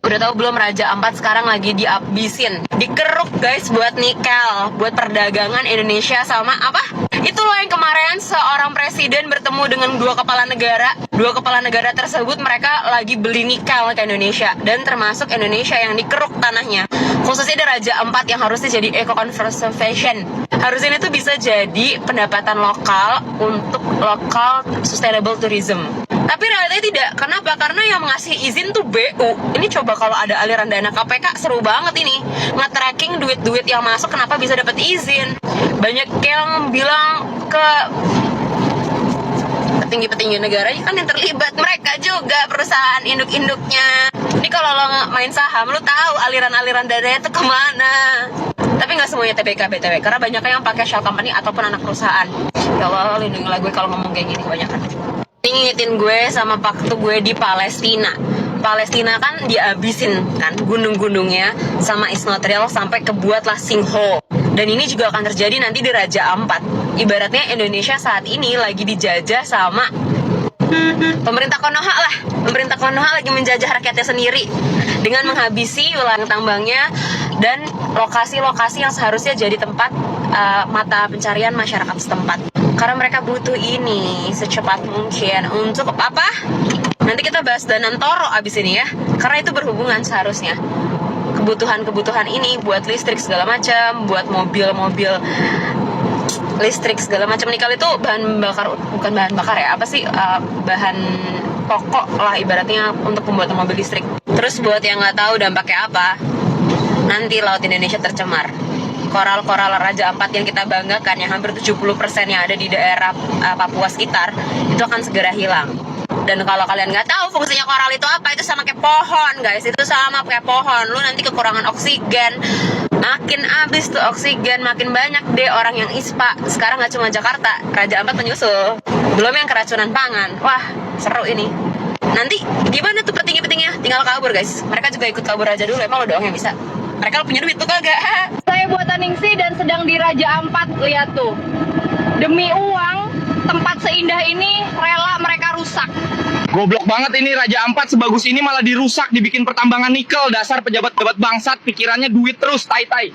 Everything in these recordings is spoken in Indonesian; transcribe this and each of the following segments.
Udah tahu belum, Raja Ampat sekarang lagi dihabisin, dikeruk guys buat nikel, buat perdagangan Indonesia sama apa? Itu loh yang kemarin seorang presiden bertemu dengan dua kepala negara. Dua kepala negara tersebut mereka lagi beli nikel ke Indonesia, dan termasuk Indonesia yang dikeruk tanahnya. Khususnya ada Raja Ampat yang harusnya jadi eco conservation. Harusnya itu bisa jadi pendapatan lokal untuk local sustainable tourism. Tapi realitanya tidak. Kenapa? Karena yang mengasih izin tuh BU. Ini coba kalau ada aliran dana KPK, seru banget ini. Nge-tracking duit-duit yang masuk, kenapa bisa dapat izin. Banyak yang bilang ke petinggi-petinggi negara kan yang terlibat, mereka juga perusahaan induk-induknya. Ini kalau lo main saham, lo tahu aliran-aliran dananya itu kemana. Tapi nggak semuanya TBK BTW, karena banyak yang pakai shell company ataupun anak perusahaan. Ya Allah, lindungilah gue kalau ngomong kayak gini kebanyakan. Ini ngingetin gue sama waktu gue di Palestina. Palestina kan dihabisin kan gunung-gunungnya sama Israel sampai kebuatlah sinkhole. Dan ini juga akan terjadi nanti di Raja Ampat. Ibaratnya Indonesia saat ini lagi dijajah sama pemerintah Konoha lah. Pemerintah Konoha lagi menjajah rakyatnya sendiri dengan menghabisi wilayah tambangnya dan lokasi-lokasi yang seharusnya jadi tempat mata pencarian masyarakat setempat. Karena mereka butuh ini secepat mungkin untuk apa? Nanti kita bahas Danantoro abis ini ya. Karena itu berhubungan seharusnya. Kebutuhan-kebutuhan ini buat listrik segala macam, buat mobil-mobil listrik segala macam. Nikel itu bahan bakar, bukan bahan bakar ya, apa sih, bahan pokok lah ibaratnya untuk pembuatan mobil listrik. Terus buat yang nggak tahu dampaknya apa, nanti laut Indonesia tercemar. Koral-koral Raja Ampat yang kita banggakan, yang hampir 70% yang ada di daerah Papua sekitar, itu akan segera hilang. Dan kalau kalian nggak tahu fungsinya koral itu apa, itu sama kayak pohon guys, itu sama kayak pohon. Lu nanti kekurangan oksigen, makin habis tuh oksigen, makin banyak deh orang yang ISPA. Sekarang nggak cuma Jakarta, Raja Ampat menyusul. Belum yang keracunan pangan. Wah, seru ini. Nanti gimana tuh petinggi-petingginya? Tinggal kabur guys. Mereka juga ikut kabur aja dulu, emang lo doang yang bisa. Mereka punya duit tuh kagak? Saya buatan Ningsi dan sedang di Raja Ampat. Lihat tuh, demi uang tempat seindah ini rela mereka rusak. Goblok banget ini, Raja Ampat sebagus ini malah dirusak, dibikin pertambangan nikel. Dasar pejabat-pejabat bangsat, pikirannya duit terus, tai-tai.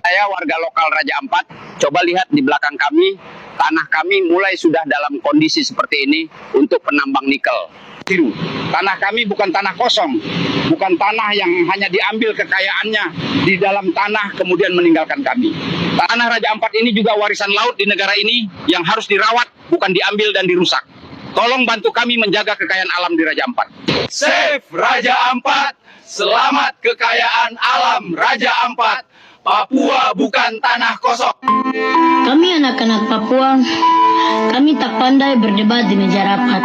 Saya warga lokal Raja Ampat, coba lihat di belakang kami, tanah kami mulai sudah dalam kondisi seperti ini untuk penambang nikel. Tanah kami bukan tanah kosong, bukan tanah yang hanya diambil kekayaannya di dalam tanah kemudian meninggalkan kami. Tanah Raja Ampat ini juga warisan laut di negara ini yang harus dirawat, bukan diambil dan dirusak. Tolong bantu kami menjaga kekayaan alam di Raja Ampat. Save Raja Ampat, selamat kekayaan alam Raja Ampat. Papua bukan tanah kosong. Kami anak-anak Papua, kami tak pandai berdebat di meja rapat.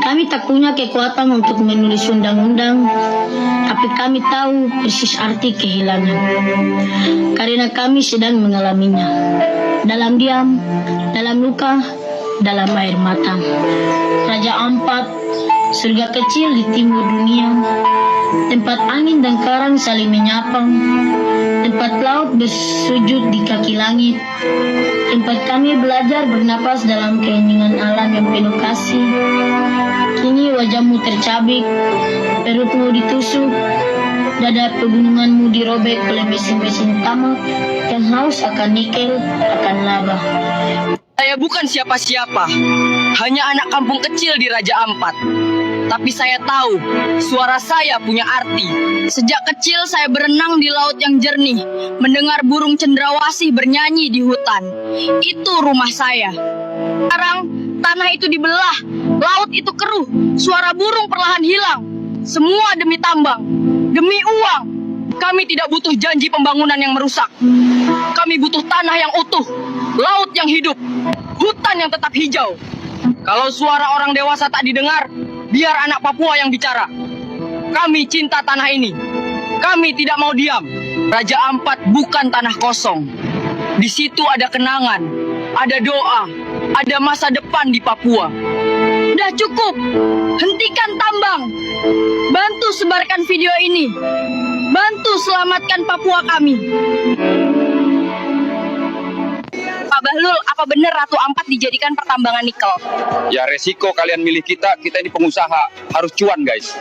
Kami tak punya kekuatan untuk menulis undang-undang, tapi kami tahu persis arti kehilangan. Karena kami sedang mengalaminya. Dalam diam, dalam luka, dalam air mata. Raja Ampat, surga kecil di timur dunia. Tempat angin dan karang saling menyapa. Tempat laut bersujud di kaki langit. Tempat kami belajar bernapas dalam keheningan alam yang penuh kasih. Kini wajahmu tercabik, perutmu ditusuk, dada pegununganmu dirobek oleh mesin-mesin tamak yang haus akan nikel, akan laba. Saya bukan siapa-siapa, hanya anak kampung kecil di Raja Ampat. Tapi saya tahu, suara saya punya arti. Sejak kecil saya berenang di laut yang jernih, mendengar burung cendrawasih bernyanyi di hutan. Itu rumah saya. Sekarang, tanah itu dibelah, laut itu keruh, suara burung perlahan hilang. Semua demi tambang, demi uang. Kami tidak butuh janji pembangunan yang merusak. Kami butuh tanah yang utuh, laut yang hidup, hutan yang tetap hijau. Kalau suara orang dewasa tak didengar, biar anak Papua yang bicara. Kami cinta tanah ini. Kami tidak mau diam. Raja Ampat bukan tanah kosong. Di situ ada kenangan, ada doa, ada masa depan di Papua. Udah cukup. Hentikan tambang. Bantu sebarkan video ini. Bantu selamatkan Papua kami. Pak Bahlul, apa benar Ratu Ampat dijadikan pertambangan nikel? Ya resiko kalian milih kita ini pengusaha, harus cuan guys.